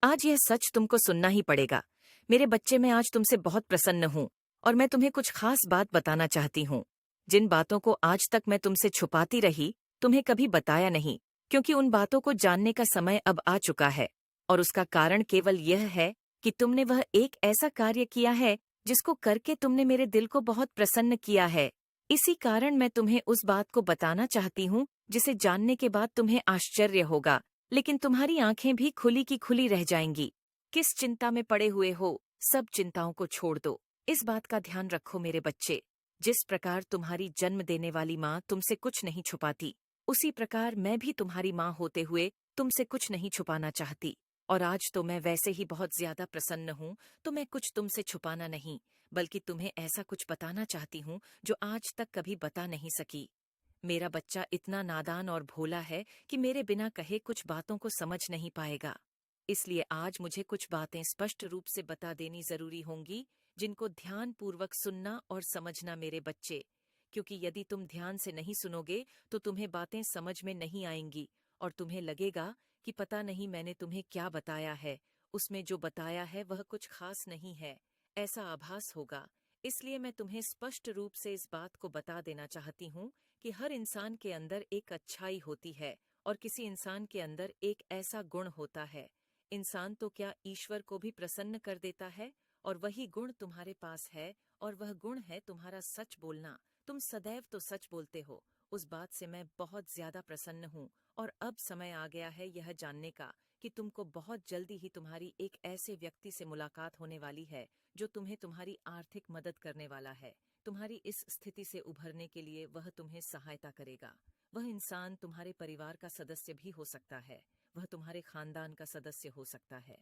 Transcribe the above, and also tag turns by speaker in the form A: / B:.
A: आज यह सच तुमको सुनना ही पड़ेगा। मेरे बच्चे, मैं आज तुमसे बहुत प्रसन्न हूँ और मैं तुम्हें कुछ खास बात बताना चाहती हूँ। जिन बातों को आज तक मैं तुमसे छुपाती रही, तुम्हें कभी बताया नहीं, क्योंकि उन बातों को जानने का समय अब आ चुका है। और उसका कारण केवल यह है कि तुमने वह एक ऐसा कार्य किया है जिसको करके तुमने मेरे दिल को बहुत प्रसन्न किया है। इसी कारण मैं तुम्हें उस बात को बताना चाहती हूँ जिसे जानने के बाद तुम्हें आश्चर्य होगा, लेकिन तुम्हारी आंखें भी खुली की खुली रह जाएंगी। किस चिंता में पड़े हुए हो? सब चिंताओं को छोड़ दो। इस बात का ध्यान रखो मेरे बच्चे। जिस प्रकार तुम्हारी जन्म देने वाली माँ तुमसे कुछ नहीं छुपाती, उसी प्रकार मैं भी तुम्हारी माँ होते हुए तुमसे कुछ नहीं छुपाना चाहती। और आज तो मैं वैसे ही बहुत ज्यादा प्रसन्न हूँ, तो मैं कुछ तुमसे छुपाना नहीं, बल्कि तुम्हें ऐसा कुछ बताना चाहती हूँ जो आज तक कभी बता नहीं सकी। मेरा बच्चा इतना नादान और भोला है कि मेरे बिना कहे कुछ बातों को समझ नहीं पाएगा। इसलिए आज मुझे कुछ बातें स्पष्ट रूप से बता देनी जरूरी होंगी, जिनको ध्यान पूर्वक सुनना और समझना मेरे बच्चे। क्योंकि यदि तुम ध्यान से नहीं सुनोगे तो तुम्हें बातें समझ में नहीं आएंगी और तुम्हें लगेगा कि पता नहीं मैंने तुम्हें क्या बताया है, उसमें जो बताया है वह कुछ खास नहीं है, ऐसा आभास होगा। इसलिए मैं तुम्हें स्पष्ट रूप से इस बात को बता देना चाहती हूँ कि हर इंसान के अंदर एक अच्छाई होती है और किसी इंसान के अंदर एक ऐसा गुण होता है। इंसान तो क्या ईश्वर को भी प्रसन्न कर देता है, और वही गुण तुम्हारे पास है, और वह गुण है तुम्हारा सच बोलना। तुम सदैव तो सच बोलते हो। उस बात से मैं बहुत ज्यादा प्रसन्न हूँ। और अब समय आ गया है यह जानने का कि तुमको बहुत जल्दी ही तुम्हारी एक ऐसे व्यक्ति से मुलाकात होने वाली है जो तुम्हें तुम्हारी आर्थिक मदद करने वाला है। तुम्हारी इस स्थिति से उभरने के लिए वह तुम्हें सहायता करेगा। वह इंसान तुम्हारे परिवार का सदस्य भी हो सकता है, वह तुम्हारे खानदान का सदस्य हो सकता है।